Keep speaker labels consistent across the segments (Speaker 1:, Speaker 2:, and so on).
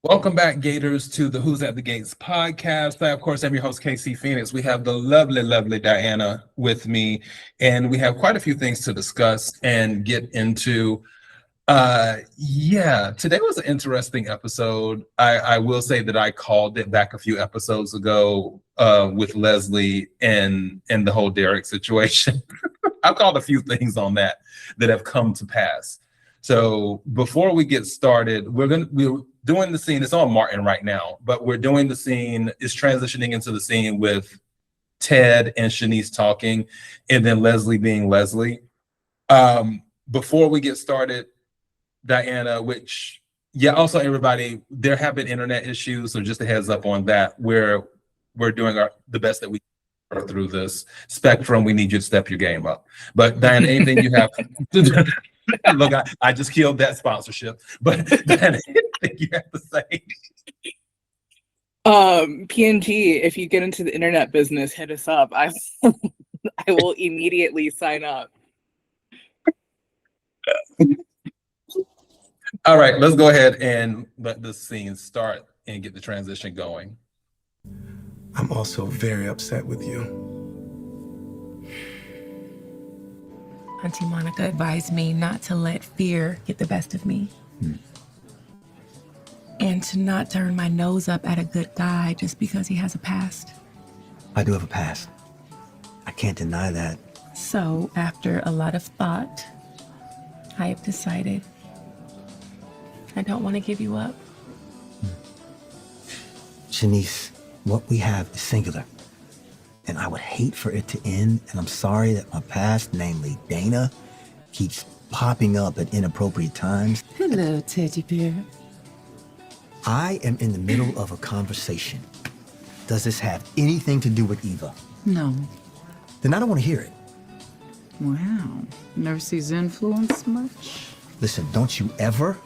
Speaker 1: Welcome back, Gators, to the Who's at the Gates podcast. I, of course, am your host, KC Phoenix. We have the lovely, lovely Diana with me, and we have quite a few things to discuss and get into. Today was an interesting episode. I will say that I called it back a few episodes ago with Leslie and the whole Derek situation. I've called a few things on that have come to pass. So before we get started, we're doing the scene. It's on Martin right now, but we're doing the scene. It's transitioning into the scene with Ted and Shanice talking, and then Leslie being Leslie. Before we get started, Diana, also everybody, there have been internet issues, so just a heads up on that. We're doing the best that we can through this spectrum. We need you to step your game up. But Diana, anything you have? Look, I just killed that sponsorship. But Diana, anything you have to say?
Speaker 2: PNG, if you get into the internet business, hit us up. I will immediately sign up.
Speaker 1: All right, let's go ahead and let this scene start and get the transition going.
Speaker 3: I'm also very upset with you.
Speaker 4: Auntie Monica advised me not to let fear get the best of me. And to not turn my nose up at a good guy just because he has a past.
Speaker 5: I do have a past. I can't deny that.
Speaker 4: So, after a lot of thought, I have decided I don't want to give you up.
Speaker 5: Shanice, what we have is singular. And I would hate for it to end, and I'm sorry that my past, namely Dana, keeps popping up at inappropriate times.
Speaker 4: Hello, teddy bear.
Speaker 5: I am in the middle of a conversation. Does this have anything to do with Eva?
Speaker 6: No.
Speaker 5: Then I don't want to hear it.
Speaker 6: Wow. Nurse's influence much?
Speaker 5: Listen, don't you ever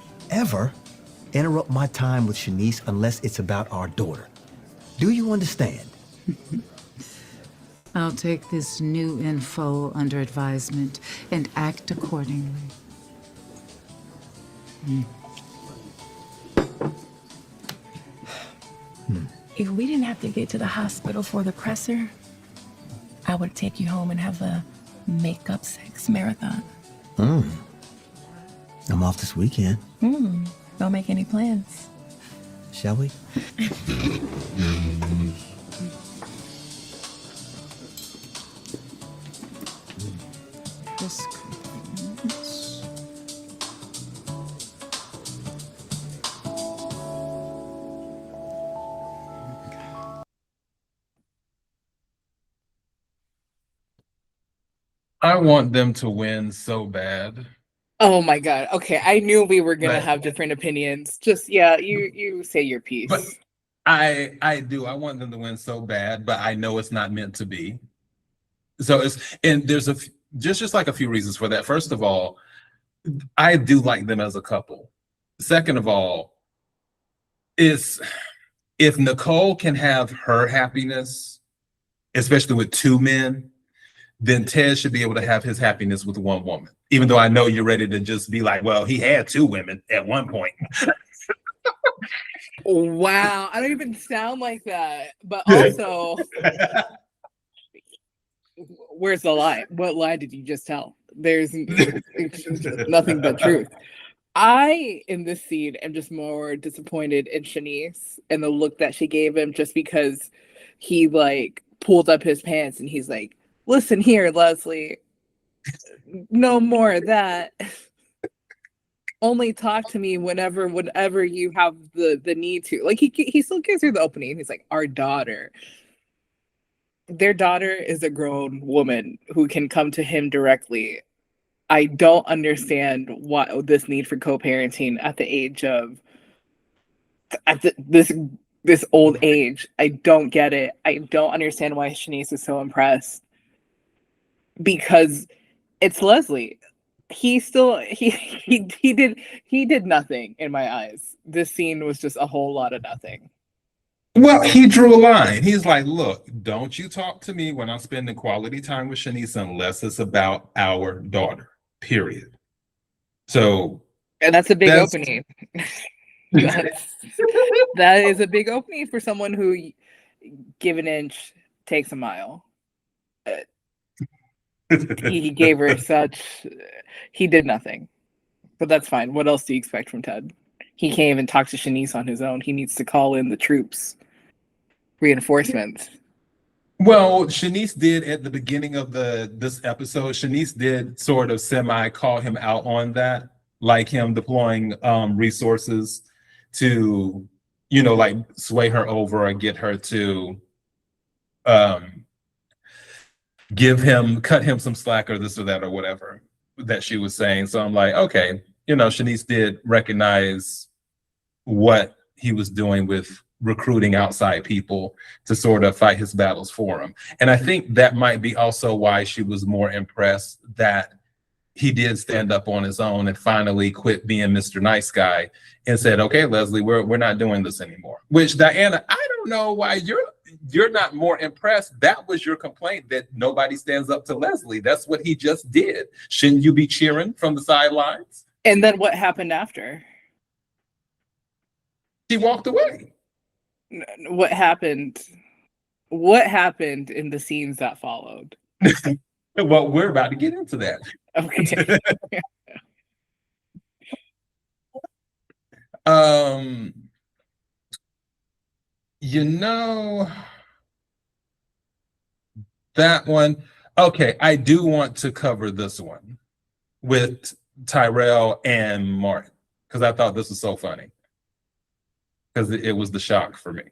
Speaker 5: interrupt my time with Shanice unless it's about our daughter. Do you understand?
Speaker 6: I'll take this new info under advisement and act accordingly.
Speaker 4: If we didn't have to get to the hospital for the presser, I would take you home and have a makeup sex marathon.
Speaker 5: I'm off this weekend.
Speaker 4: Don't make any plans.
Speaker 5: Shall we?
Speaker 6: This components.
Speaker 1: I want them to win so bad.
Speaker 2: Oh my God. Okay, I knew we were gonna have different opinions. Just you say your piece.
Speaker 1: But I do. I want them to win so bad, but I know it's not meant to be. So there's just like a few reasons for that. First of all, I do like them as a couple. Second of all, is if Nicole can have her happiness, especially with two men, then Ted should be able to have his happiness with one woman. Even though I know you're ready to just be like, well, he had two women at one point.
Speaker 2: Wow, I don't even sound like that. But also, where's the lie? What lie did you just tell? There's nothing but truth. I, in this scene, am just more disappointed in Shanice and the look that she gave him just because he, pulled up his pants and he's like, listen here, Leslie, no more of that. Only talk to me whenever you have the need to. He still gives her the opening. He's like, our daughter. Their daughter is a grown woman who can come to him directly. I don't understand what this need for co-parenting at the age of this old age. I don't get it. I don't understand why Shanice is so impressed. Because it's Leslie. He did nothing in my eyes. This scene was just a whole lot of nothing.
Speaker 1: Well, he drew a line. He's like, look, don't you talk to me when I'm spending quality time with Shanice unless it's about our daughter, period. So,
Speaker 2: and that's a big opening. That is a big opening for someone who give an inch, takes a mile. He gave her he did nothing. But that's fine. What else do you expect from Ted? He can't even talk to Shanice on his own. He needs to call in the troops. Reinforcements.
Speaker 1: Well, Shanice did at the beginning of this episode. Shanice did sort of semi call him out on that, like him deploying resources to, like sway her over or get her to cut him some slack or this or that or whatever that she was saying. So I'm like, okay, Shanice did recognize what he was doing with recruiting outside people to sort of fight his battles for him. And I think that might be also why she was more impressed that he did stand up on his own and finally quit being Mr. Nice Guy and said, okay, Leslie, we're not doing this anymore. Which, Diana, I don't know why you're not more impressed. That was your complaint, that nobody stands up to Leslie. That's what he just did. Shouldn't you be cheering from the sidelines?
Speaker 2: And then what happened after?
Speaker 1: She walked away.
Speaker 2: What happened? What happened in the scenes that followed?
Speaker 1: Well, we're about to get into that.
Speaker 2: Okay.
Speaker 1: That one. Okay, I do want to cover this one with Tyrell and Martin because I thought this was so funny. Because it was the shock for me.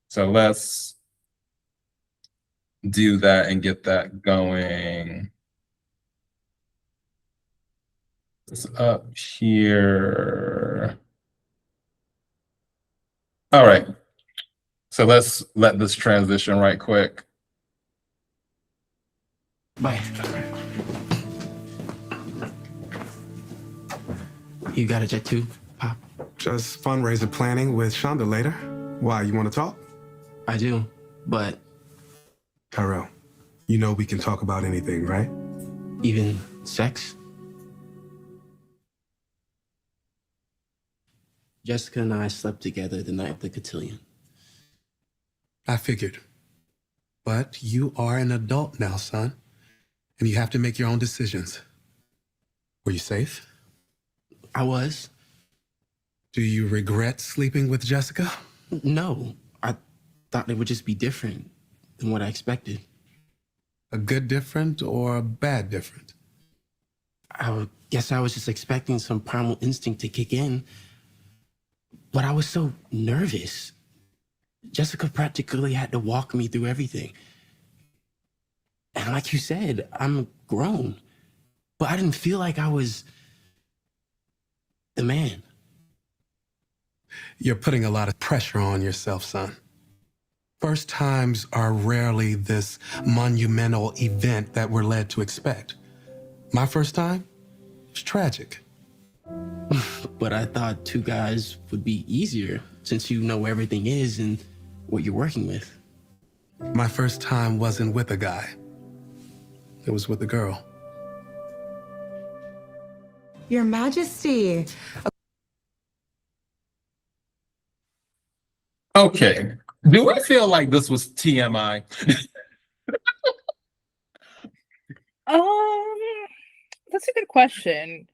Speaker 1: So let's do that and get that going. It's up here. All right. So let's let this transition right quick.
Speaker 7: Bye. You got a jet too, Pop?
Speaker 3: Just fundraiser planning with Shonda later. Why, you want to talk?
Speaker 7: I do, but...
Speaker 3: Tyrell, you know we can talk about anything, right?
Speaker 7: Even sex? Jessica and I slept together the night of the cotillion.
Speaker 3: I figured. But you are an adult now, son. And you have to make your own decisions. Were you safe?
Speaker 7: I was.
Speaker 3: Do you regret sleeping with Jessica?
Speaker 7: No, I thought it would just be different than what I expected.
Speaker 3: A good different or a bad different?
Speaker 7: I guess I was just expecting some primal instinct to kick in. But I was so nervous. Jessica practically had to walk me through everything. And like you said, I'm grown. But I didn't feel like I was the man.
Speaker 3: You're putting a lot of pressure on yourself, son. First times are rarely this monumental event that we're led to expect. My first time was tragic.
Speaker 7: But I thought two guys would be easier since you know where everything is and what you're working with.
Speaker 3: My first time wasn't with a guy. It was with a girl.
Speaker 8: Your Majesty.
Speaker 1: Okay. Do I feel like this was TMI?
Speaker 2: That's a good question.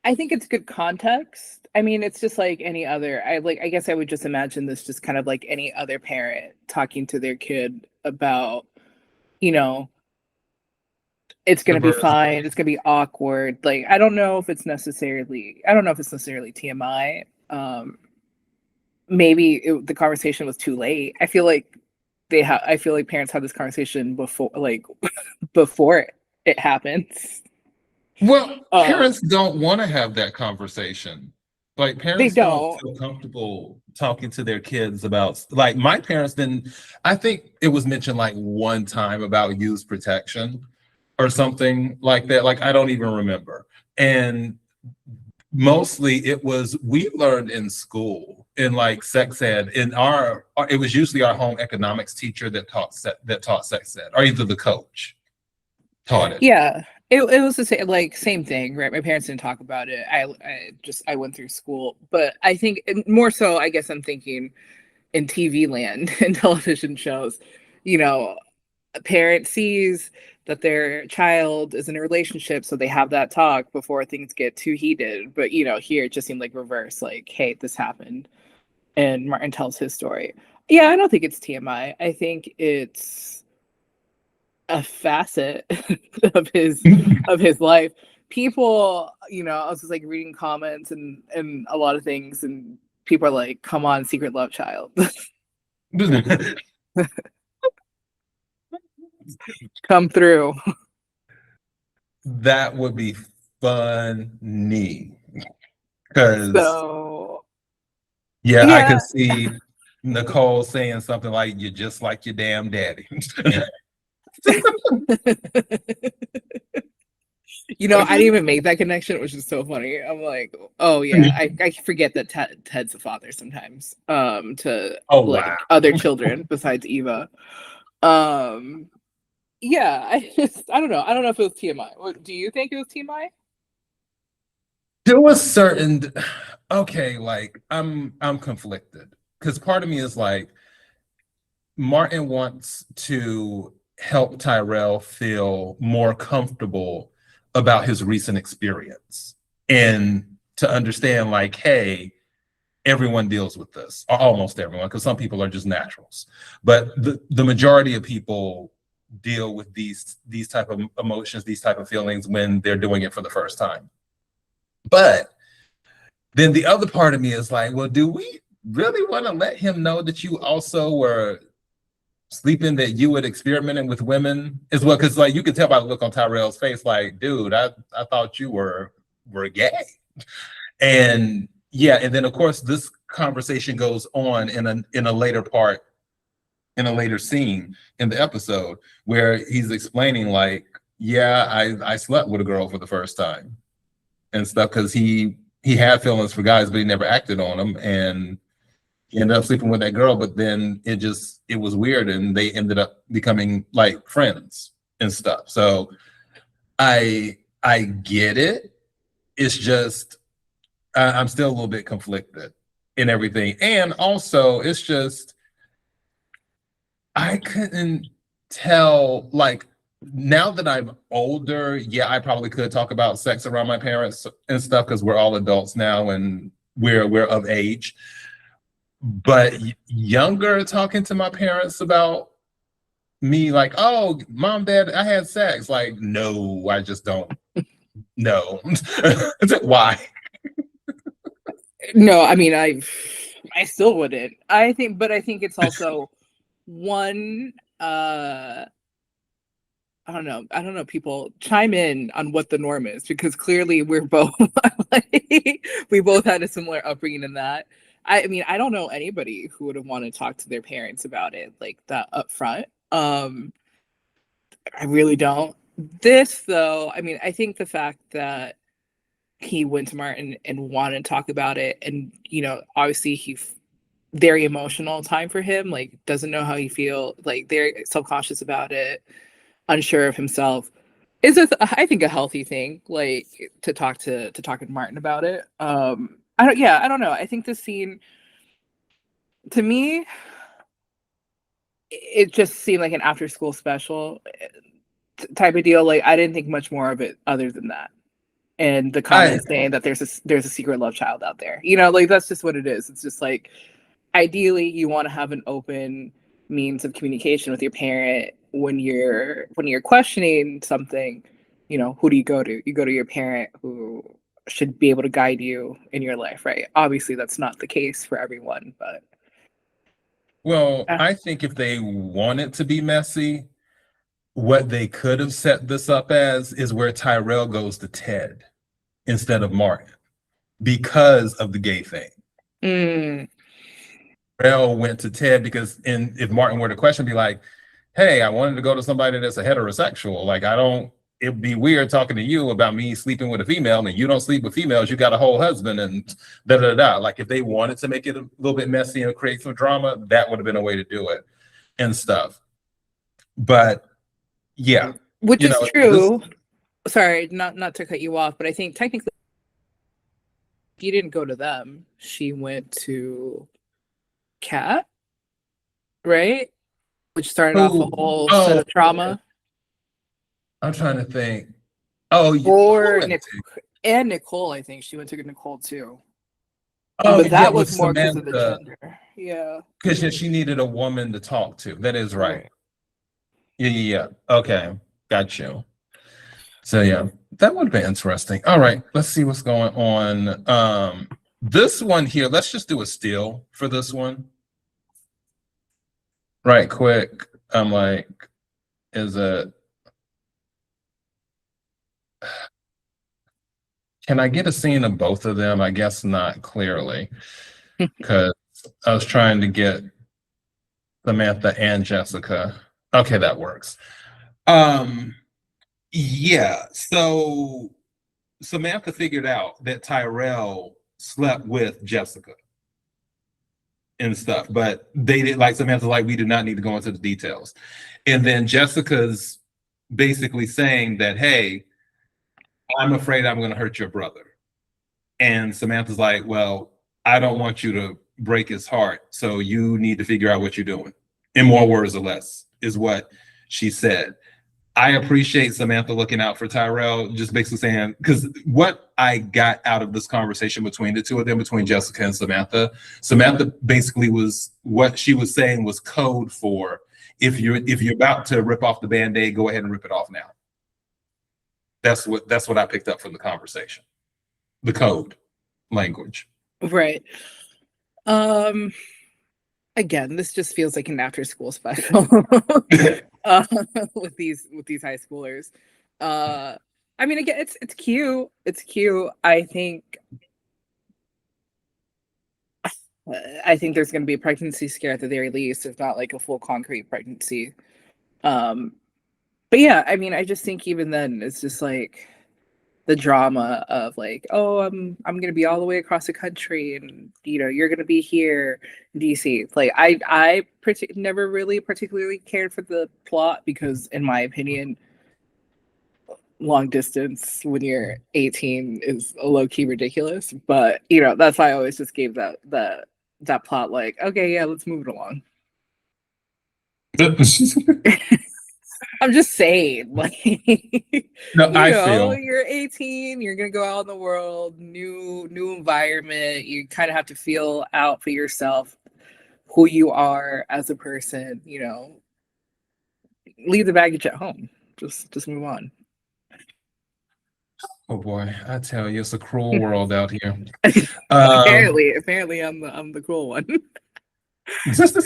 Speaker 2: I think it's good context. I mean, it's just like any other. I guess I would just imagine this just kind of like any other parent talking to their kid about, it's gonna be fine. It's gonna be awkward. Like, I don't know if it's necessarily TMI. Maybe the conversation was too late. I feel like parents have this conversation before it happens.
Speaker 1: Well, parents don't want to have that conversation. Like, parents don't feel comfortable talking to their kids about, like, my parents didn't. I think it was mentioned like one time about use protection or something like that. Like, I don't even remember. And mostly it was, we learned in school in like sex ed, it was usually our home economics teacher that taught sex ed, or either the coach taught it.
Speaker 2: Yeah. It was the same, like same thing, right? My parents didn't talk about it. I went through school, but I think more so. I guess I'm thinking in TV land and television shows. You know, a parent sees that their child is in a relationship, so they have that talk before things get too heated. But you know, here it just seemed like reverse. Like, hey, this happened, and Martin tells his story. Yeah, I don't think it's TMI. I think it's a facet of his life. People, you know, I was just like reading comments and a lot of things, and people are like, "Come on, secret love child, come through."
Speaker 1: That would be funny. Because
Speaker 2: So
Speaker 1: yeah, I
Speaker 2: yeah,
Speaker 1: could see Nicole saying something like, "You're just like your damn daddy."
Speaker 2: you know, I didn't even make that connection, which is so funny. I'm like, oh yeah, I forget that Ted's a father sometimes, to
Speaker 1: Oh
Speaker 2: like
Speaker 1: wow.
Speaker 2: other children besides Eva. Um, yeah, I don't know. I don't know if it was TMI. Do you think it was TMI?
Speaker 1: There was certain okay, like I'm conflicted because part of me is like Martin wants to help Tyrell feel more comfortable about his recent experience and to understand like, hey, everyone deals with this, or almost everyone, because some people are just naturals. But the majority of people deal with these type of emotions, these type of feelings when they're doing it for the first time. But then the other part of me is like, well, do we really want to let him know that you also were sleeping, that you were experimenting with women as well? Because like you can tell by the look on Tyrell's face, like, dude, I thought you were gay. And yeah, and then of course this conversation goes on in a later part, in a later scene in the episode where he's explaining like, yeah, I slept with a girl for the first time and stuff because he had feelings for guys, but he never acted on them, and he ended up sleeping with that girl. But then it was weird, and they ended up becoming like friends and stuff. So I get it. It's just I'm still a little bit conflicted in everything, and also it's just I couldn't tell like. Now that I'm older, yeah, I probably could talk about sex around my parents and stuff because we're all adults now and we're of age. But younger, talking to my parents about me, like, oh, mom, dad, I had sex. Like, no, I just don't. No. Why?
Speaker 2: No, I mean, I still wouldn't. I think, but I think it's also one. I don't know. People chime in on what the norm is because clearly we're both like, we both had a similar upbringing in that. I mean, I don't know anybody who would have wanted to talk to their parents about it like that up front. I really don't. This though, I mean, I think the fact that he went to Martin and wanted to talk about it, and you know, obviously very emotional time for him. Like, doesn't know how he feel. Like, very self-conscious about it, unsure of himself, is I think a healthy thing, like to talk to Martin about it. I don't know. I think this scene to me, it just seemed like an after school special type of deal. Like I didn't think much more of it other than that. And the
Speaker 1: I
Speaker 2: comments saying that there's a secret love child out there. You know, like that's just what it is. It's just like ideally you want to have an open means of communication with your parent when you're questioning something. You know, who do you go to? You go to your parent who should be able to guide you in your life, right? Obviously that's not the case for everyone, but
Speaker 1: well, I think if they wanted to be messy, what they could have set this up as is where Tyrell goes to Ted instead of Martin because of the gay thing.
Speaker 2: mm,
Speaker 1: Tyrell went to Ted because, and if Martin were to question, be like, hey, I wanted to go to somebody that's a heterosexual. Like, it'd be weird talking to you about me sleeping with a female and you don't sleep with females. You got a whole husband and da da da. Like, if they wanted to make it a little bit messy and create some drama, that would have been a way to do it and stuff. But yeah,
Speaker 2: which is true. sorry, not to cut you off, but I think technically she didn't go to them. She went to Kat, right? Which started off a whole set
Speaker 1: Oh,
Speaker 2: of trauma.
Speaker 1: I'm trying to think. Oh,
Speaker 2: Or and Nicole, I think she went to Nicole too.
Speaker 1: oh,
Speaker 2: But
Speaker 1: yeah,
Speaker 2: that
Speaker 1: with
Speaker 2: was more because of the
Speaker 1: Samantha,
Speaker 2: gender. Yeah.
Speaker 1: because she needed a woman to talk to. That is right.
Speaker 2: Right.
Speaker 1: Yeah. Okay, got you. So yeah, that would have been interesting. All right, let's see what's going on. This one here, let's just do a steal for this one. Right, quick. I'm like, is it? Can I get a scene of both of them? I guess not clearly, because I was trying to get Samantha and Jessica. Okay, that works. Yeah, so Samantha figured out that Tyrell slept with Jessica and stuff, but they didn't, like, Samantha's like, we do not need to go into the details. And then Jessica's basically saying that, hey, I'm afraid I'm going to hurt your brother. And Samantha's like, well, I don't want you to break his heart, so you need to figure out what you're doing. In more words or less, is what she said. I appreciate Samantha looking out for Tyrell, just basically saying, because what I got out of this conversation between the two of them, between Jessica and Samantha basically was, what she was saying was code for, if you're about to rip off the Band-Aid, go ahead and rip it off now. That's what I picked up from the conversation. The code language.
Speaker 2: Right. Again, this just feels like an after school special with these high schoolers. I mean, again, it's cute. It's cute. I think there's going to be a pregnancy scare at the very least, if not like a full concrete pregnancy. But yeah, I mean, I just think even then it's just like the drama of like, oh, I'm gonna be all the way across the country, and you're gonna be here in DC. Like I never really particularly cared for the plot because, in my opinion, long distance when you're 18 is a low key ridiculous. But that's why I always just gave that plot like, okay, yeah, let's move it along. I'm just saying, like,
Speaker 1: I feel
Speaker 2: you're 18, you're gonna go out in the world, new environment. You kind of have to feel out for yourself who you are as a person. Leave the baggage at home. Just move on.
Speaker 1: Oh boy, I tell you, it's a cruel world out here.
Speaker 2: Apparently, I'm the cruel one.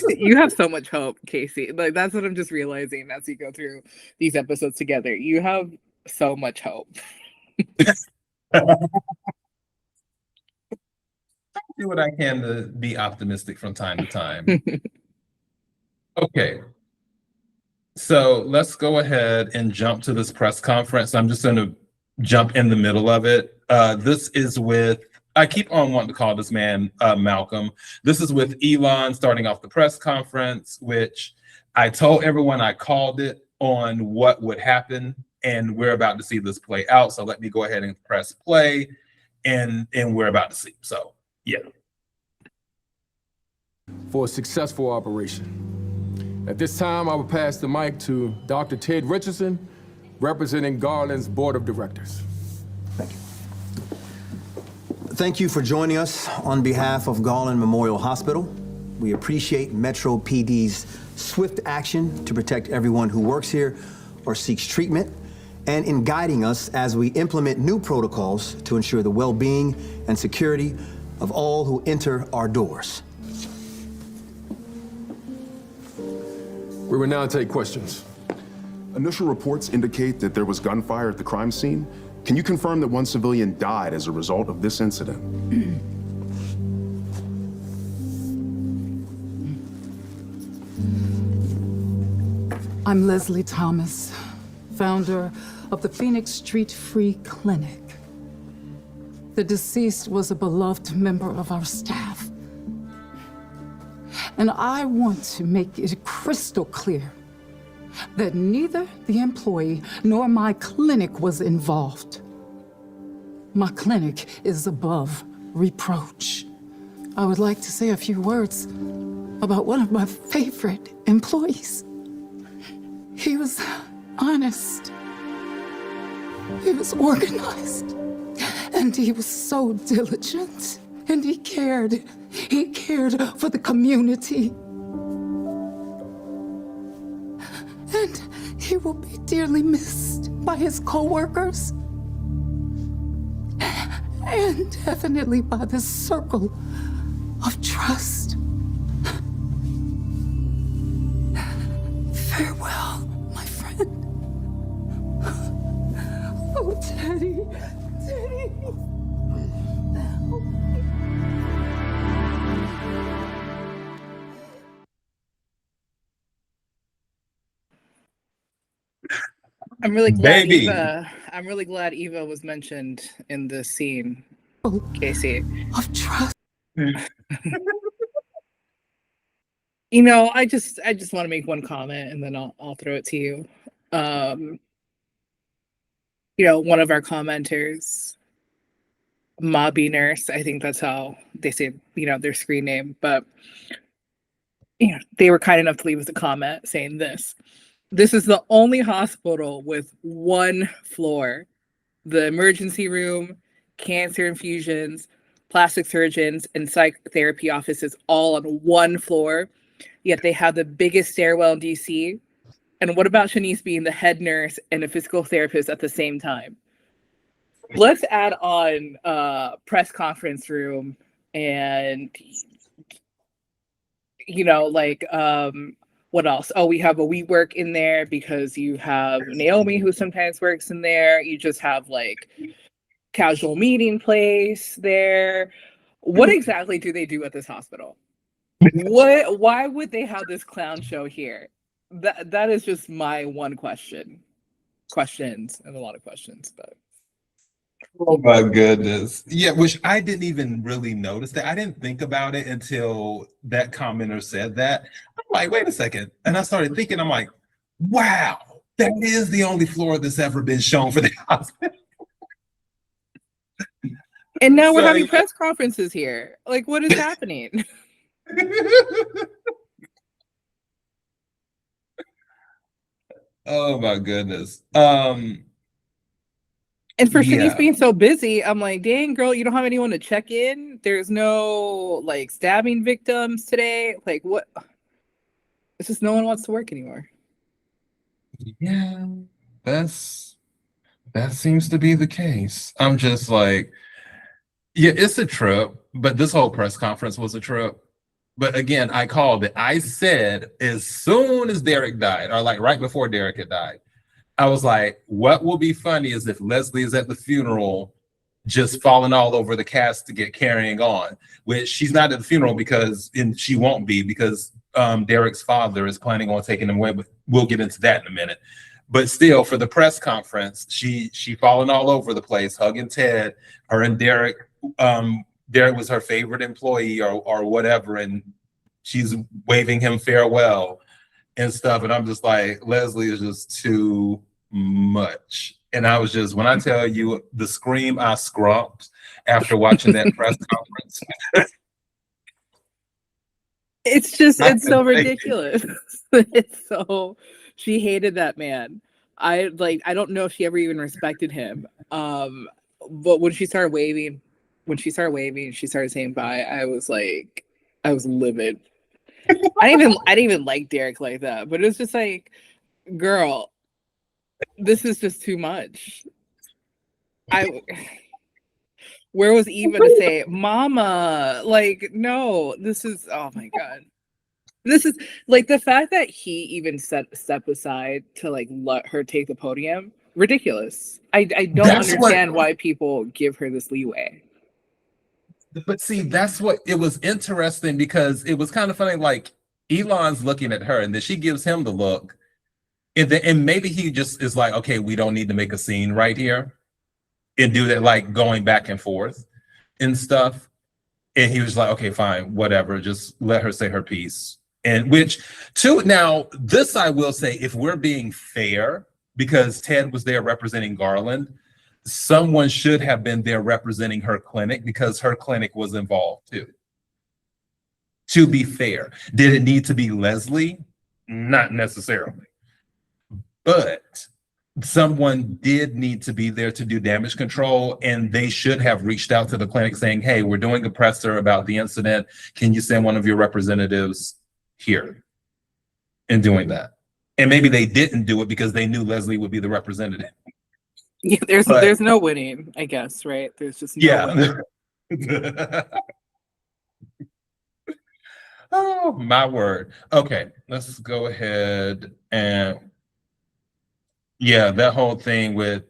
Speaker 2: You have so much hope, Casey. Like, that's what I'm just realizing as we go through these episodes together. You have so much hope.
Speaker 1: Do what I can to be optimistic from time to time. Okay. So let's go ahead and jump to this press conference. I'm just going to jump in the middle of it. This is with, I keep on wanting to call this man Malcolm. This is with Elon starting off the press conference, which I told everyone I called it on what would happen, and we're about to see this play out. So let me go ahead and press play, and we're about to see. So yeah.
Speaker 9: For a successful operation. At this time, I will pass the mic to Dr. Ted Richardson, representing Garland's Board of Directors.
Speaker 5: Thank you. Thank you for joining us on behalf of Garland Memorial Hospital. We appreciate Metro PD's swift action to protect everyone who works here or seeks treatment, and in guiding us as we implement new protocols to ensure the well-being and security of all who enter our doors.
Speaker 9: We will now take questions.
Speaker 10: Initial reports indicate that there was gunfire at the crime scene. Can you confirm that one civilian died as a result of this incident?
Speaker 6: I'm Leslie Thomas, founder of the Phoenix Street Free Clinic. The deceased was a beloved member of our staff. And I want to make it crystal clear. that neither the employee nor my clinic was involved. My clinic is above reproach. I would like to say a few words about one of my favorite employees. He was honest. He was organized. And he was so diligent. And he cared. He cared for the community. And he will be dearly missed by his co-workers. And definitely by this circle of trust. Farewell, my friend. Oh, Teddy, Teddy.
Speaker 2: I'm really glad
Speaker 1: Baby.
Speaker 2: Eva was mentioned in this scene. Casey.
Speaker 6: Of trust.
Speaker 2: You know, I just want to make one comment and then I'll throw it to you. You know, one of our commenters, Mobby Nurse, I think that's how they say, you know, their screen name, but you know, they were kind enough to leave us a comment saying this. This is the only hospital with one floor. The emergency room, cancer infusions, plastic surgeons, and psychotherapy offices all on one floor. Yet they have the biggest stairwell in DC. And what about Shanice being the head nurse and a physical therapist at the same time? Let's add on press conference room and, you know, like, what else? Oh, we have a WeWork in there because you have Naomi who sometimes works in there. You just have like casual meeting place there. What exactly do they do at this hospital? Why would they have this clown show here? That is just my one question. Questions and a lot of questions, but
Speaker 1: oh my goodness. Yeah, which I didn't even really notice that. I didn't think about it until that commenter said that. I'm like, wait a second. And I started thinking, I'm like, wow, that is the only floor that's ever been shown for the hospital.
Speaker 2: and now we're having press conferences here. Like, what is happening?
Speaker 1: Oh my goodness.
Speaker 2: And for
Speaker 1: Yeah.
Speaker 2: Shanice being so busy, I'm like, dang, girl, you don't have anyone to check in? There's no, like, stabbing victims today? Like, what? It's just no one wants to work anymore.
Speaker 1: Yeah, that seems to be the case. I'm just like, yeah, it's a trip, but this whole press conference was a trip. But again, I called it. I said as soon as Derek died, or like right before Derek had died, I was like, what will be funny is if Leslie is at the funeral just falling all over the cast to get carrying on, which she's not at the funeral she won't be because Derek's father is planning on taking him away, but we'll get into that in a minute. But still, for the press conference, she falling all over the place, hugging Ted, her and Derek. Derek was her favorite employee or whatever, and she's waving him farewell and stuff. And I'm just like, Leslie is just too much. And I was just, when I tell you the scream I scrumped after watching that press conference.
Speaker 2: It's so ridiculous. It's so, she hated that man. I don't know if she ever even respected him. But when she started waving, she started saying bye, I was livid. I didn't even like Derek like that, but it was just like, girl, this is just too much. Where was Eva to say, Mama? Like, no, this is, oh my God. This is like the fact that he even stepped aside to like let her take the podium, ridiculous. I don't understand why people give her this leeway.
Speaker 1: But see, that's what it was interesting because it was kind of funny. Like Elon's looking at her, and then she gives him the look, and maybe he just is like, okay, we don't need to make a scene right here, and do that, like going back and forth and stuff. And he was like, okay, fine, whatever, just let her say her piece. And which, too, now, this I will say, if we're being fair, because Ted was there representing Garland, someone should have been there representing her clinic because her clinic was involved too. To be fair, did it need to be Leslie? Not necessarily. But someone did need to be there to do damage control, and they should have reached out to the clinic saying, hey, we're doing a presser about the incident. Can you send one of your representatives here? And doing that. And maybe they didn't do it because they knew Leslie would be the representative.
Speaker 2: Yeah, there's no winning, I guess, right? There's just no winning.
Speaker 1: Oh, my word. Okay, let's go ahead and yeah, that whole thing with,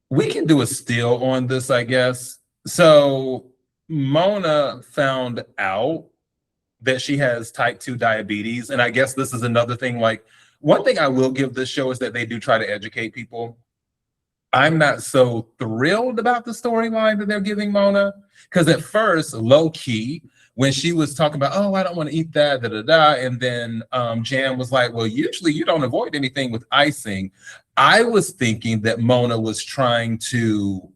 Speaker 1: we can do a steal on this, I guess. So Mona found out that she has type 2 diabetes. And I guess this is another thing, like, one thing I will give this show is that they do try to educate people. I'm not so thrilled about the storyline that they're giving Mona, because at first, low key, when she was talking about, oh, I don't want to eat that, and then Jan was like, well, usually you don't avoid anything with icing. I was thinking that Mona was trying to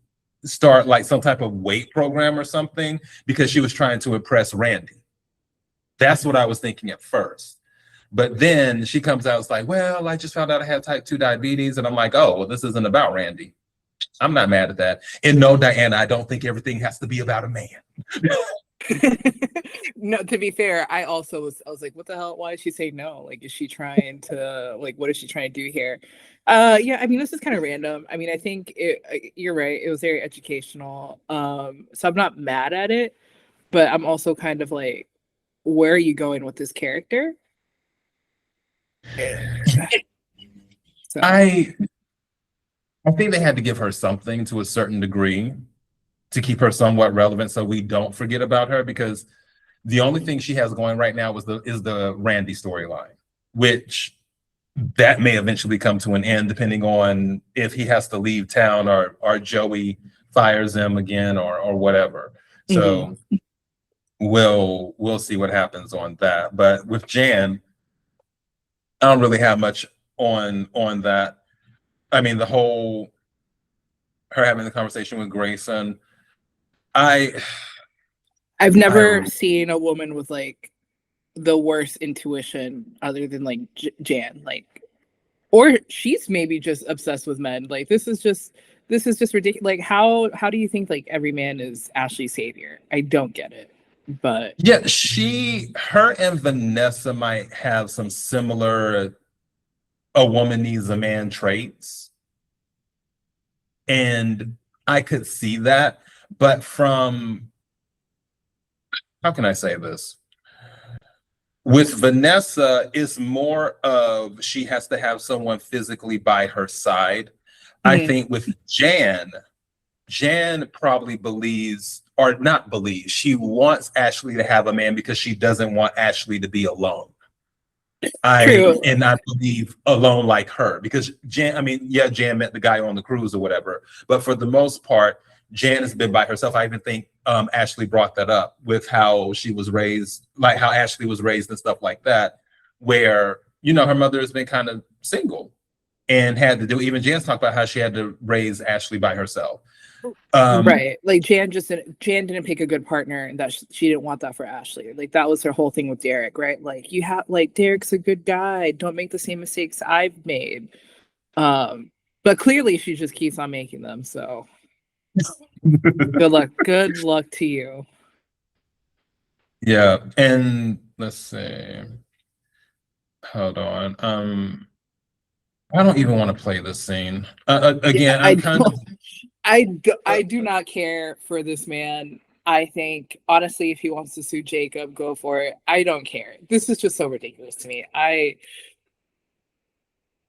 Speaker 1: start like some type of weight program or something because she was trying to impress Randy. That's what I was thinking at first. But then she comes out, it's like, well, I just found out I have type 2 diabetes. And I'm like, oh, well, this isn't about Randy. I'm not mad at that. And no, Diana, I don't think everything has to be about a man.
Speaker 2: No, to be fair, I was like, what the hell? Why did she say no? Like, is she trying to, like, what is she trying to do here? Yeah, I mean, this is kind of random. I mean, I think you're right. It was very educational. So I'm not mad at it, but I'm also kind of like, where are you going with this character? So.
Speaker 1: I think they had to give her something to a certain degree to keep her somewhat relevant so we don't forget about her, because the only thing she has going right now is the Randy storyline, which that may eventually come to an end depending on if he has to leave town or Joey fires him again or whatever. So we'll see what happens on that. But with Jan, I don't really have much on that. I mean, her having the conversation with Grayson,
Speaker 2: I've never seen a woman with like the worst intuition other than like Jan, like, or she's maybe just obsessed with men. Like, this is just ridiculous. Like, how do you think like every man is Ashley's savior? I don't get it. But
Speaker 1: yeah, her and Vanessa might have some similar a woman needs a man traits. And I could see that, but from, how can I say this? With Vanessa, it's more of she has to have someone physically by her side. I think with Jan probably believes, or not believes, she wants Ashley to have a man because she doesn't want Ashley to be alone. And I believe alone like her, because Jan met the guy on the cruise or whatever, but for the most part, Jan has been by herself. I even think Ashley brought that up with how she was raised, like how Ashley was raised and stuff like that, where, you know, her mother has been kind of single and had to do, even Jan's talked about how she had to raise Ashley by herself.
Speaker 2: Right, like Jan didn't pick a good partner, and that she didn't want that for Ashley. Like, that was her whole thing with Derek, right? Like, you have, like, Derek's a good guy, don't make the same mistakes I've made. But clearly she just keeps on making them, so good luck to you.
Speaker 1: Yeah, and let's see, hold on, I don't even want to play this scene again.
Speaker 2: I do not care for this man. I think, honestly, if he wants to sue Jacob, go for it. I don't care. This is just so ridiculous to me.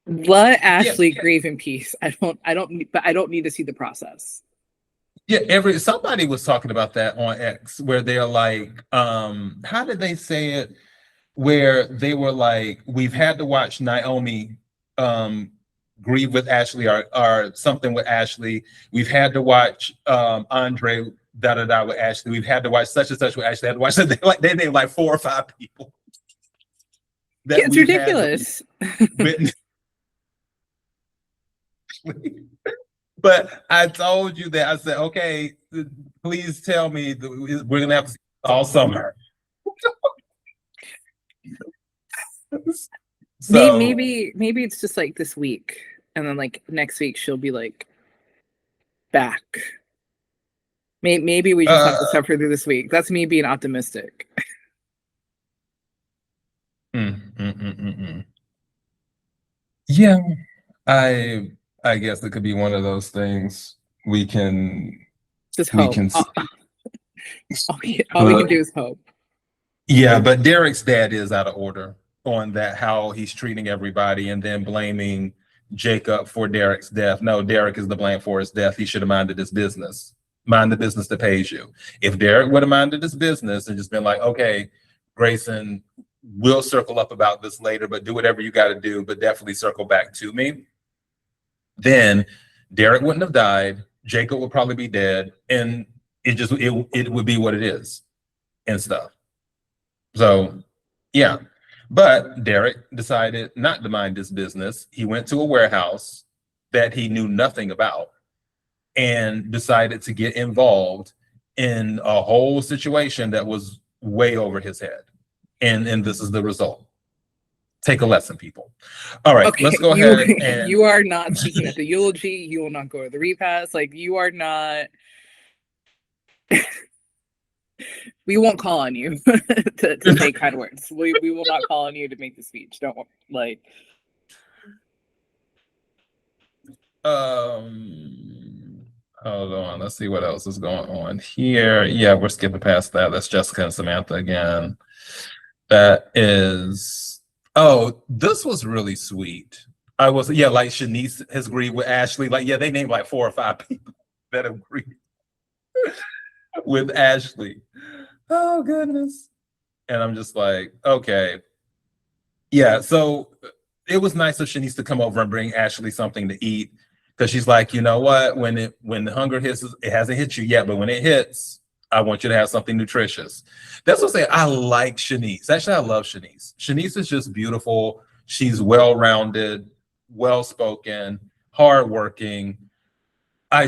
Speaker 2: Let Ashley grieve in peace. I don't need to see the process.
Speaker 1: Yeah, somebody was talking about that on X, where they're like, how did they say it? Where they were like, we've had to watch Naomi grieve with Ashley or something with Ashley. We've had to watch Andre with Ashley. We've had to watch such and such with Ashley. They named like 4 or 5 people. that
Speaker 2: It's
Speaker 1: we've had
Speaker 2: ridiculous.
Speaker 1: written. But I told you that I said, okay, please tell me we're gonna have to see all summer. So
Speaker 2: Maybe it's just like this week, and then like next week she'll be like back. Maybe we just have to suffer through this week. That's me being optimistic.
Speaker 1: Yeah, I guess it could be one of those things. We can
Speaker 2: Just
Speaker 1: we
Speaker 2: hope.
Speaker 1: can
Speaker 2: All we can do is hope.
Speaker 1: Yeah, but Derek's dad is out of order on that, how he's treating everybody and then blaming Jacob for Derek's death. No, Derek is the blame for his death. He should have minded his business. Mind the business that pays you. If Derek would have minded his business and just been like, okay, Grayson, we'll circle up about this later, but do whatever you got to do, but definitely circle back to me. Then Derek wouldn't have died. Jacob would probably be dead, and it would be what it is and stuff. So, yeah. But Derek decided not to mind his business. He went to a warehouse that he knew nothing about and decided to get involved in a whole situation that was way over his head. And this is the result. Take a lesson, people. All right,
Speaker 2: Okay,
Speaker 1: let's go ahead and
Speaker 2: you are not speaking at the eulogy. You will not go to the repast. Like, you are not. We won't call on you to say kind words. We will not call on you to make the speech. Don't like.
Speaker 1: Hold on. Let's see what else is going on here. Yeah, we're skipping past that. That's Jessica and Samantha again. That is. Oh, this was really sweet. Like Shanice has agreed with Ashley. Like, yeah, they named like 4 or 5 people that agreed with Ashley. Oh goodness. And I'm just like, okay. Yeah, so it was nice of Shanice to come over and bring Ashley something to eat, because she's like, you know what? When the hunger hits, it hasn't hit you yet, but when it hits, I want you to have something nutritious. That's what I'm saying. I like Shanice. Actually, I love Shanice. Shanice is just beautiful. She's well-rounded, well-spoken, hardworking. I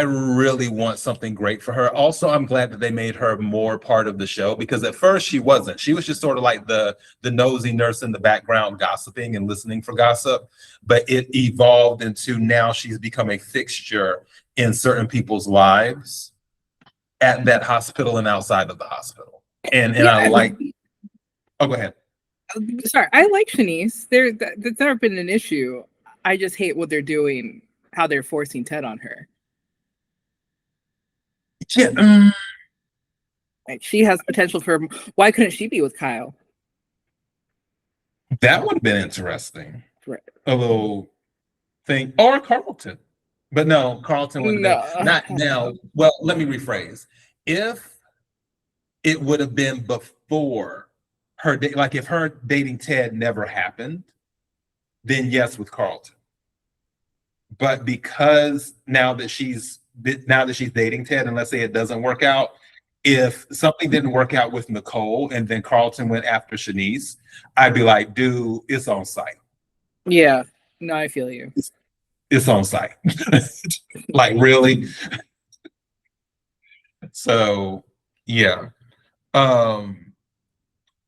Speaker 1: really want something great for her. Also, I'm glad that they made her more part of the show, because at first she wasn't. She was just sort of like the nosy nurse in the background gossiping and listening for gossip. But it evolved into now she's become a fixture in certain people's lives at that hospital and outside of the hospital. And yeah, I like. Oh, go ahead.
Speaker 2: Sorry, I like Shanice. That's never been an issue. I just hate what they're doing, how they're forcing Ted on her.
Speaker 1: Yeah.
Speaker 2: Like, she has potential for. Why couldn't she be with Kyle?
Speaker 1: That would have been interesting.
Speaker 2: Right.
Speaker 1: A little thing, or Carlton. But no, Carlton would have been not now. Well, let me rephrase. If it would have been before her, like if her dating Ted never happened, then yes, with Carlton. But because now that she's dating Ted, and let's say it doesn't work out, if something didn't work out with Nicole and then Carlton went after Shanice, I'd be like, dude, it's on site.
Speaker 2: Yeah, no, I feel you.
Speaker 1: It's on site. Like, really? So, yeah.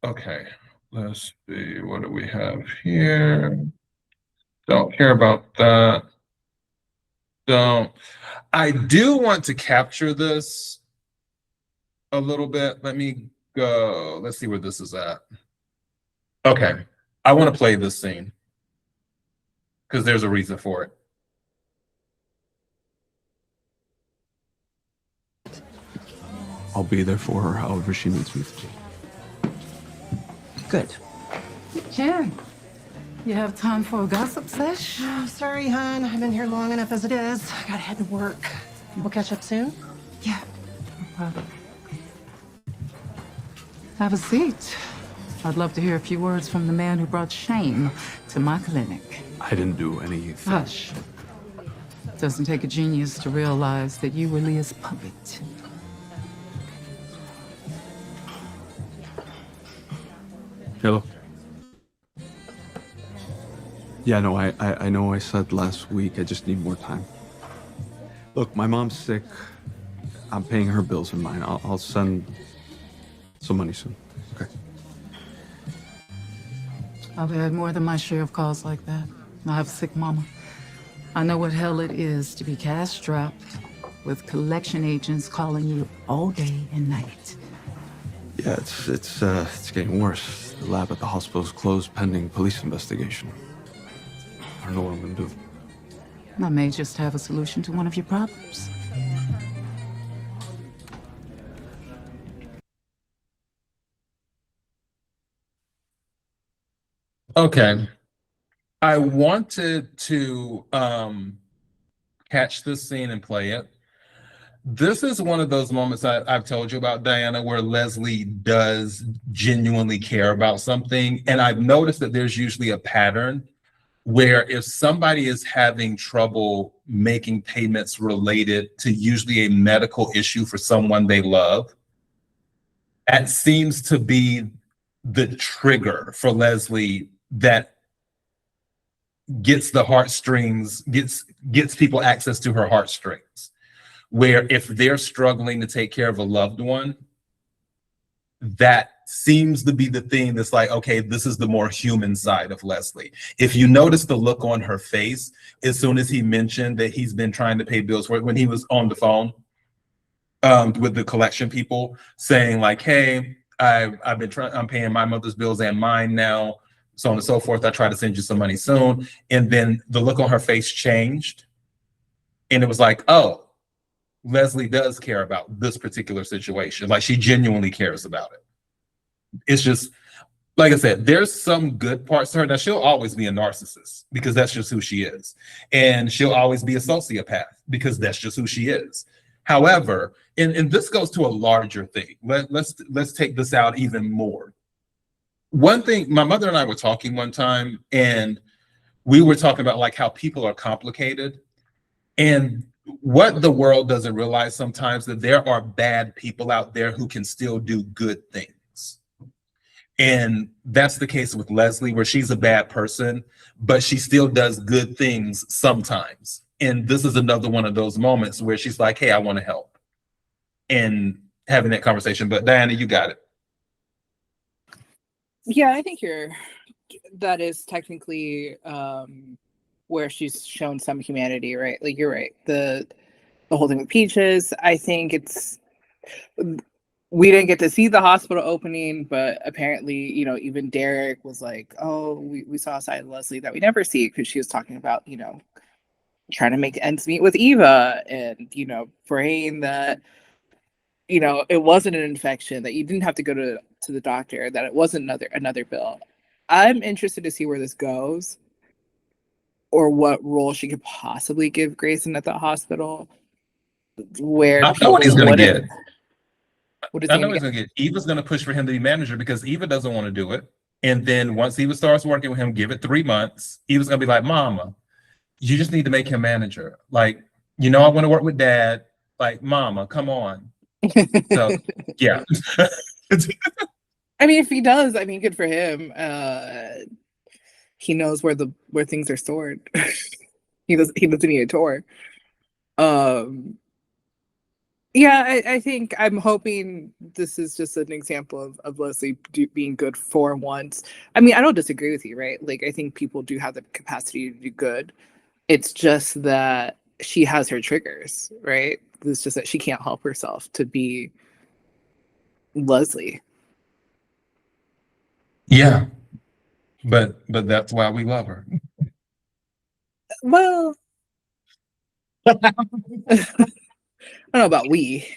Speaker 1: Okay, let's see. What do we have here? Don't care about that. I do want to capture this a little bit. Let me go. Let's see where this is at. Okay, I want to play this scene because there's a reason for it.
Speaker 3: I'll be there for her however she needs me to be.
Speaker 6: Good. Jen, you have time for a gossip sesh?
Speaker 8: Oh, sorry, hon. I've been here long enough as it is. I gotta head to work. We'll catch up soon.
Speaker 6: Yeah, no problem. Have a seat. I'd love to hear a few words from the man who brought shame to my clinic.
Speaker 3: I didn't do anything.
Speaker 6: Hush. Doesn't take a genius to realize that you were Leah's puppet.
Speaker 3: Hello.
Speaker 11: Yeah, no, I know I said last week, I just need more time. Look, my mom's sick. I'm paying her bills and mine. I'll send some money soon. Okay.
Speaker 6: I've had more than my share of calls like that. I have a sick mama. I know what hell it is to be cash-strapped with collection agents calling you all day and night.
Speaker 11: Yeah, it's getting worse. The lab at the hospital's closed pending police investigation. I don't know what I'm gonna do.
Speaker 6: I may just have a solution to one of your problems.
Speaker 1: Okay. I wanted to catch this scene and play it. This is one of those moments I've told you about, Diana, where Leslie does genuinely care about something. And I've noticed that there's usually a pattern where if somebody is having trouble making payments related to usually a medical issue for someone they love, that seems to be the trigger for Leslie that gets the heartstrings, gets people access to her heartstrings. Where if they're struggling to take care of a loved one, that seems to be the thing that's like, okay, this is the more human side of Leslie. If you notice the look on her face, as soon as he mentioned that he's been trying to pay bills for it, when he was on the phone with the collection people saying like, hey, I'm paying my mother's bills and mine now, so on and so forth. I try to send you some money soon. And then the look on her face changed. And it was like, oh, Leslie does care about this particular situation. Like she genuinely cares about it. It's just, like I said, there's some good parts to her. Now she'll always be a narcissist because that's just who she is. And she'll always be a sociopath because that's just who she is. However, and this goes to a larger thing. Let's take this out even more. One thing, my mother and I were talking one time, and we were talking about like how people are complicated. And what the world doesn't realize sometimes that there are bad people out there who can still do good things. And that's the case with Leslie, where she's a bad person, but she still does good things sometimes. And this is another one of those moments where she's like, hey, I want to help. And having that conversation. But Diana, you got it.
Speaker 2: Yeah, I think that is technically where she's shown some humanity, right? Like you're right. The whole thing with Peaches, I think we didn't get to see the hospital opening, but apparently, even Derek was like, oh, we saw a side of Leslie that we never see because she was talking about, trying to make ends meet with Eva and, praying that, it wasn't an infection, that you didn't have to go to the doctor, that it wasn't another bill. I'm interested to see where this goes or what role she could possibly give Grayson at the hospital. Where
Speaker 1: I know what he's going to get.
Speaker 2: What is
Speaker 1: I know he's going to get. Eva's going to push for him to be manager because Eva doesn't want to do it. And then once Eva starts working with him, give it 3 months. Eva's going to be like, Mama, you just need to make him manager. Like, I want to work with Dad. Like, Mama, come on. So, yeah.
Speaker 2: I mean, if he does, good for him. He knows where things are stored. He doesn't need a tour. Yeah, I think I'm hoping this is just an example of Leslie being good for once. I don't disagree with you, right? Like, I think people do have the capacity to do good. It's just that she has her triggers, right? It's just that she can't help herself to be Leslie.
Speaker 1: Yeah. But that's why we love her.
Speaker 2: Well, I don't know about we.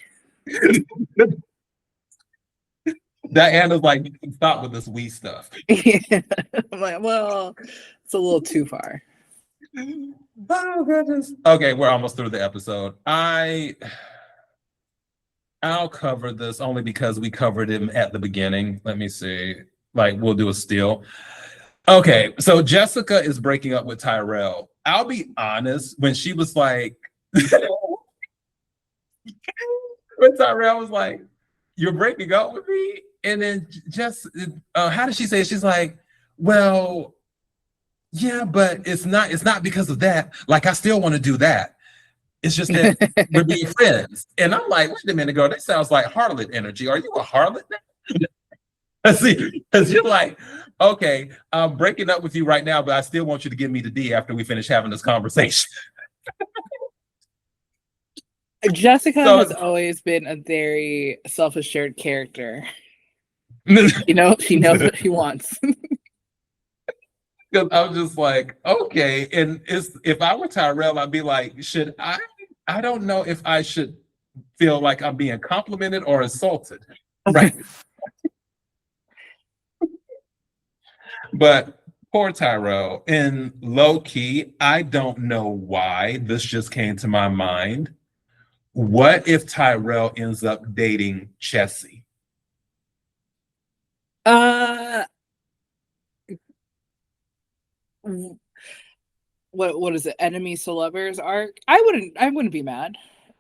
Speaker 1: Diana's like, stop with this we stuff.
Speaker 2: Yeah. I'm like, well, it's a little too far.
Speaker 1: Oh goodness. Okay, we're almost through the episode. I'll cover this only because we covered him at the beginning. Let me see. Like, we'll do a steal. Okay, so Jessica is breaking up with Tyrell. I'll be honest, when she was like, when Tyrell was like, you're breaking up with me? And then how did she say it? She's like, well, yeah, but it's not because of that. Like, I still want to do that. It's just that we're being friends. And I'm like, wait a minute, girl, that sounds like harlot energy. Are you a harlot now? See, because you're like, okay, I'm breaking up with you right now, but I still want you to give me the D after we finish having this conversation.
Speaker 2: Jessica
Speaker 1: So-
Speaker 2: has always been a very self-assured character. You know, she knows what she wants.
Speaker 1: Because I'm just like, okay. And if I were Tyrell, I'd be like, I don't know if I should feel like I'm being complimented or insulted. Right. But poor Tyrell. In low key, I don't know why this just came to my mind. What if Tyrell ends up dating Chessie?
Speaker 2: What is it? Enemies to lovers arc? I wouldn't be mad.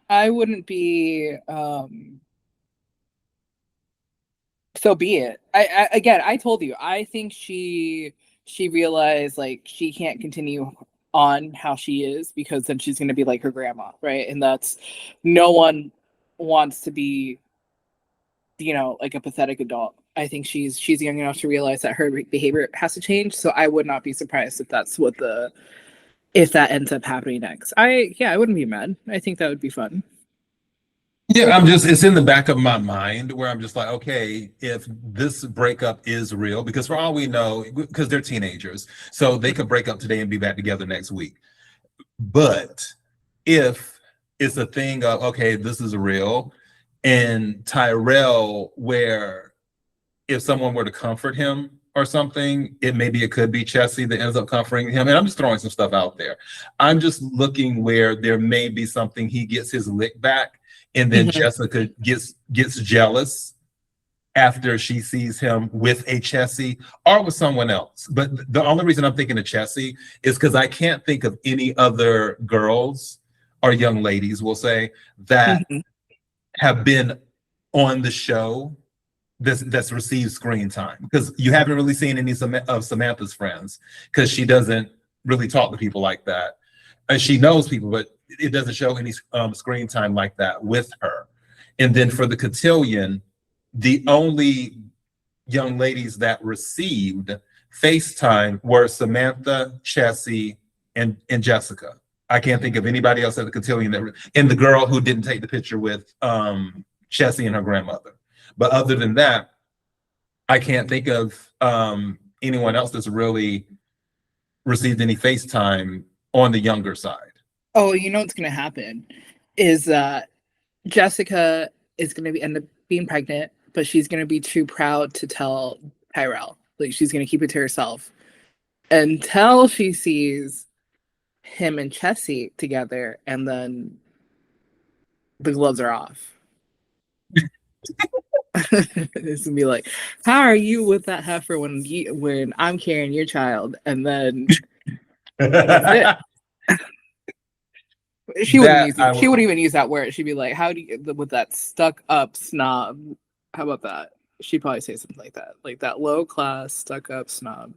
Speaker 2: I wouldn't be so be it. I told you, I think she realized like she can't continue on how she is because then she's gonna be like her grandma, right? And that's no one wants to be, like a pathetic adult. I think she's young enough to realize that her behavior has to change. So I would not be surprised if that's if that ends up happening next. I wouldn't be mad. I think that would be fun.
Speaker 1: Yeah, it's in the back of my mind where I'm just like, okay, if this breakup is real, because for all we know, because they're teenagers, so they could break up today and be back together next week. But if it's a thing of, okay, this is real, and Tyrell, where if someone were to comfort him or something, it could be Chessie that ends up comforting him. And I'm just throwing some stuff out there. I'm just looking where there may be something, he gets his lick back, and then Jessica gets jealous after she sees him with a Chessie or with someone else. But the only reason I'm thinking of Chessie is because I can't think of any other girls or young ladies, we'll say, that have been on the show that's received screen time. Because you haven't really seen any of Samantha's friends, because she doesn't really talk to people like that. And she knows people, but it doesn't show any screen time like that with her. And then for the cotillion, the only young ladies that received FaceTime were Samantha, Chessie, and Jessica. I can't think of anybody else at the cotillion and the girl who didn't take the picture with Chessie and her grandmother. But other than that, I can't think of anyone else that's really received any FaceTime on the younger side.
Speaker 2: Oh, you know what's going to happen is that Jessica is going to end up being pregnant, but she's going to be too proud to tell Tyrell. Like, she's going to keep it to herself until she sees him and Chessie together, and then the gloves are off. It's gonna be like, how are you with that heifer when I'm carrying your child? And then that's it. She wouldn't even use that word. She'd be like, how do you, with that stuck up snob? How about that? She'd probably say something like that low class stuck up snob.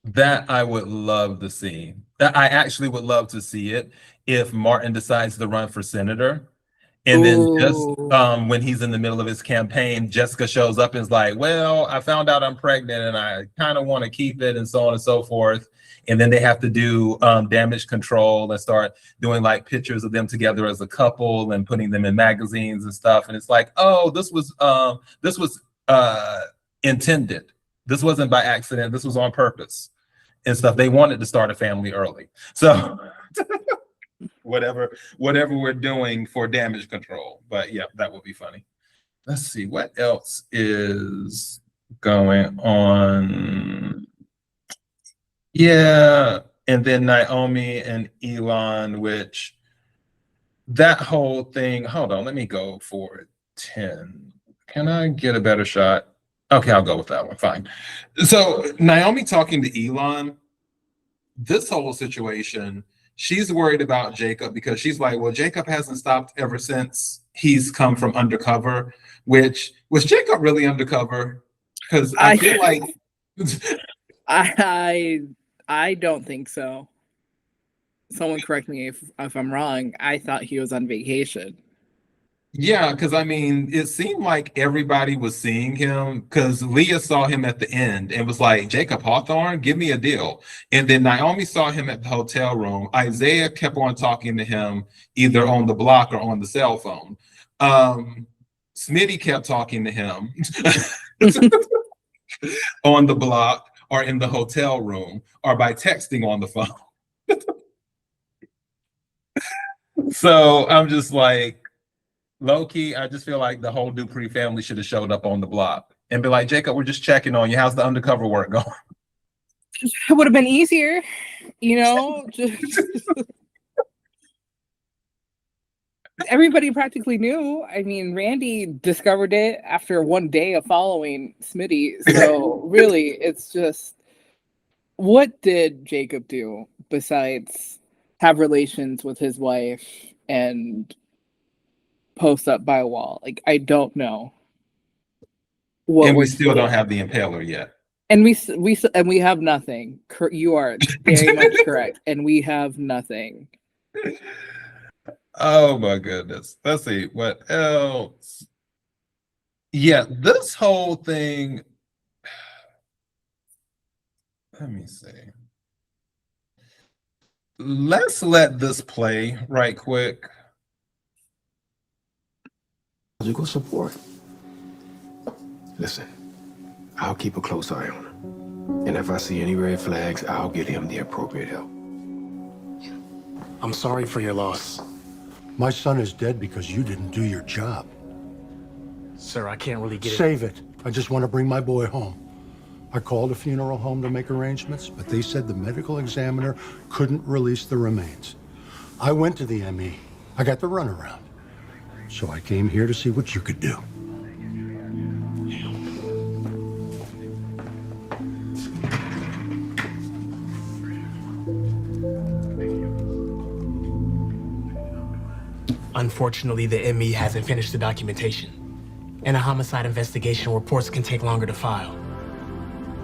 Speaker 1: That I would love to see. I actually would love to see it if Martin decides to run for senator. And then just when he's in the middle of his campaign, Jessica shows up and is like, well, I found out I'm pregnant and I kind of want to keep it, and so on and so forth. And then they have to do damage control and start doing like pictures of them together as a couple and putting them in magazines and stuff. And it's like, oh, this was intended. This wasn't by accident. This was on purpose and stuff. They wanted to start a family early. So whatever we're doing for damage control. But yeah, that would be funny. Let's see what else is going on. Yeah, and then Naomi and Elon, which that whole thing, hold on, let me go for 10. Can I get a better shot? Okay, I'll go with that one, fine. So Naomi talking to Elon, this whole situation, she's worried about Jacob because she's like, well, Jacob hasn't stopped ever since he's come from undercover, which was Jacob really undercover? Because I feel like
Speaker 2: I don't think so. Someone correct me if I'm wrong. I thought he was on vacation.
Speaker 1: Yeah, because I mean, it seemed like everybody was seeing him because Leah saw him at the end and was like, Jacob Hawthorne, give me a deal. And then Naomi saw him at the hotel room. Isaiah kept on talking to him either on the block or on the cell phone. Smitty kept talking to him on the block or in the hotel room or by texting on the phone. So I'm just like, low key, I just feel like the whole Dupree family should have showed up on the block and be like, Jacob, we're just checking on you. How's the undercover work going?
Speaker 2: It would have been easier, you know. Just everybody practically knew. I mean, Randy discovered it after one day of following Smitty. So really, it's just, what did Jacob do besides have relations with his wife and post up by a wall? Like, I don't know.
Speaker 1: And we still don't have the impaler yet.
Speaker 2: And we have nothing. You are very much correct. And we have nothing.
Speaker 1: Oh my goodness. Let's see what else. Yeah, this whole thing. Let me see. Let's let this play right quick.
Speaker 12: Logical support. Listen, I'll keep a close eye on her. And if I see any red flags, I'll get him the appropriate help.
Speaker 7: I'm sorry for your loss.
Speaker 13: My son is dead because you didn't do your job.
Speaker 7: Sir, I can't really get it.
Speaker 13: Save it. I just want to bring my boy home. I called a funeral home to make arrangements, but they said the medical examiner couldn't release the remains. I went to the ME. I got the runaround. So I came here to see what you could do.
Speaker 7: Unfortunately, the ME hasn't finished the documentation. And a homicide investigation reports can take longer to file.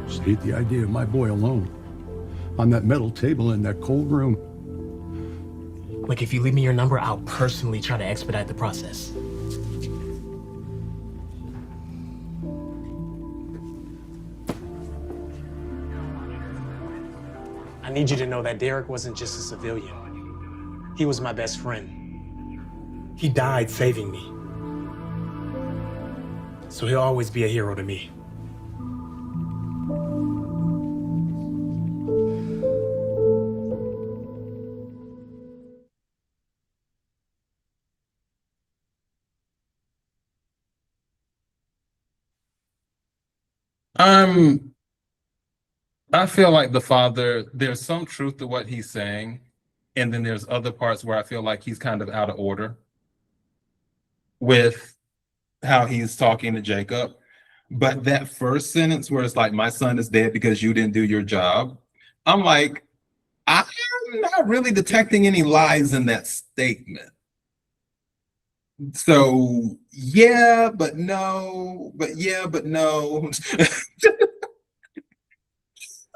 Speaker 13: Just hate the idea of my boy alone on that metal table in that cold room.
Speaker 7: Like, if you leave me your number, I'll personally try to expedite the process. I need you to know that Derek wasn't just a civilian. He was my best friend. He died saving me. So he'll always be a hero to me.
Speaker 1: I feel like the father, there's some truth to what he's saying, and then there's other parts where I feel like he's kind of out of order with how he's talking to Jacob. But that first sentence where it's like, my son is dead because you didn't do your job, I'm like, I'm not really detecting any lies in that statement. So yeah, but no, but yeah, but no.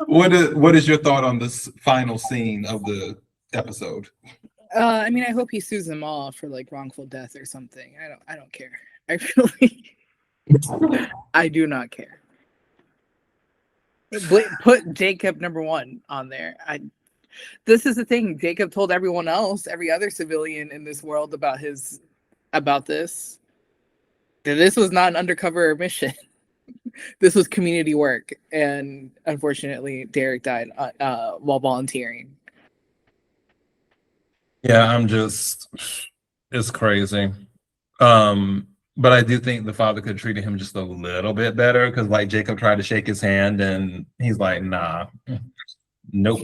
Speaker 1: What is your thought on this final scene of the episode?
Speaker 2: I mean, I hope he sues them all for like wrongful death or something. I don't care. I really, I do not care. Put Jacob #1 on there. This is the thing. Jacob told everyone else, every other civilian in this world about this. That this was not an undercover mission. This was community work, and unfortunately, Derek died while volunteering.
Speaker 1: Yeah, it's crazy. But I do think the father could have treated him just a little bit better, because like Jacob tried to shake his hand and he's like, nah, nope.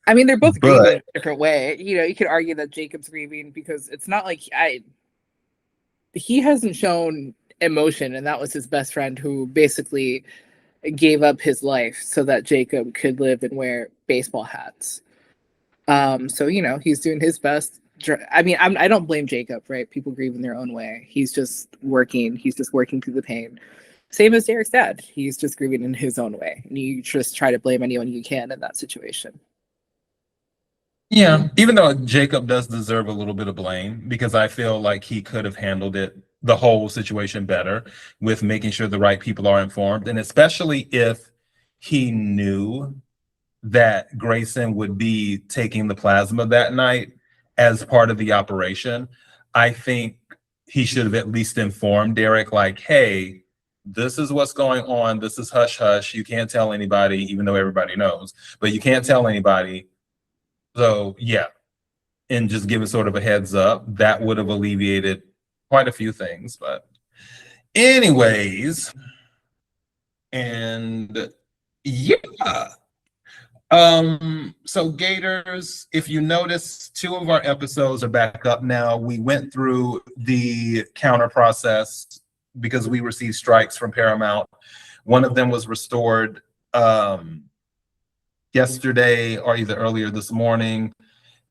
Speaker 2: I mean, they're both grieving in a different way. You know, you could argue that Jacob's grieving because it's not like he hasn't shown emotion, and that was his best friend who basically gave up his life so that Jacob could live and wear baseball hats. So, you know, he's doing his best. I mean, I don't blame Jacob, right? People grieve in their own way. He's just working through the pain. Same as Derek's dad. He's just grieving in his own way. And you just try to blame anyone you can in that situation.
Speaker 1: Yeah, even though Jacob does deserve a little bit of blame because I feel like he could have handled it, the whole situation better with making sure the right people are informed. And especially if he knew that Grayson would be taking the plasma that night as part of the operation, I think he should have at least informed Derek, like, hey, this is what's going on. This is hush hush. You can't tell anybody, even though everybody knows, but you can't tell anybody. So yeah, and just give it sort of a heads up, that would have alleviated quite a few things. But anyways, and yeah. So Gators, if you notice, 2 of our episodes are back up now. We went through the counter process because we received strikes from Paramount. One of them was restored yesterday or either earlier this morning,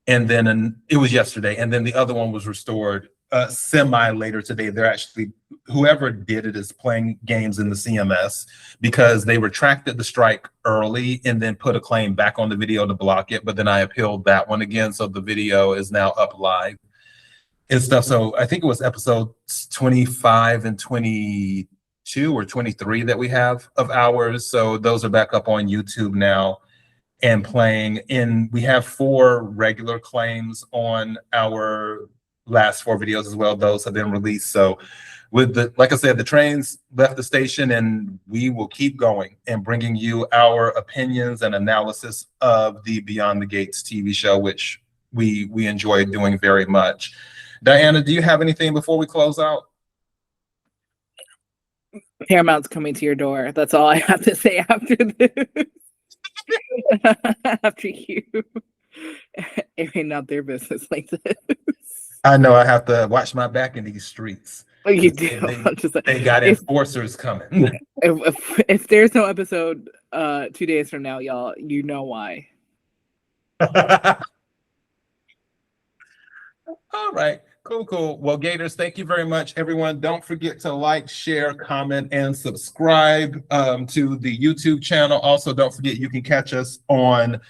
Speaker 1: and then it was yesterday, and then the other one was restored semi later today. They're actually, whoever did it is playing games in the CMS because they retracted the strike early and then put a claim back on the video to block it, but then I appealed that one again, so the video is now up live and stuff. So I think it was episodes 25 and 22 or 23 that we have of ours, so those are back up on YouTube now and playing. And we have 4 regular claims on our last 4 videos as well. Those have been released. So with the, like I said, the trains left the station, and we will keep going and bringing you our opinions and analysis of the Beyond the Gates TV show, which we enjoy doing very much. Diana, do you have anything before we close out?
Speaker 2: Paramount's coming to your door. That's all I have to say after this. After you airing out their business like this.
Speaker 1: I know I have to watch my back in these streets.
Speaker 2: Oh, you do.
Speaker 1: They got enforcers coming.
Speaker 2: If there's no episode 2 days from now, y'all, you know why.
Speaker 1: All right. Cool. Well, Gators, thank you very much, everyone. Don't forget to like, share, comment, and subscribe to the YouTube channel. Also, don't forget you can catch us on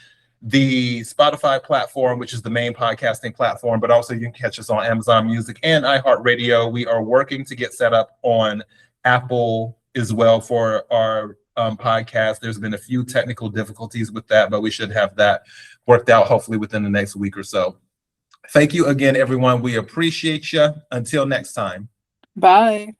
Speaker 1: the Spotify platform, which is the main podcasting platform, but also you can catch us on Amazon Music and iHeartRadio. We are working to get set up on Apple as well for our podcast. There's been a few technical difficulties with that, but we should have that worked out hopefully within the next week or so. Thank you again, everyone. We appreciate you. Until next time.
Speaker 2: Bye.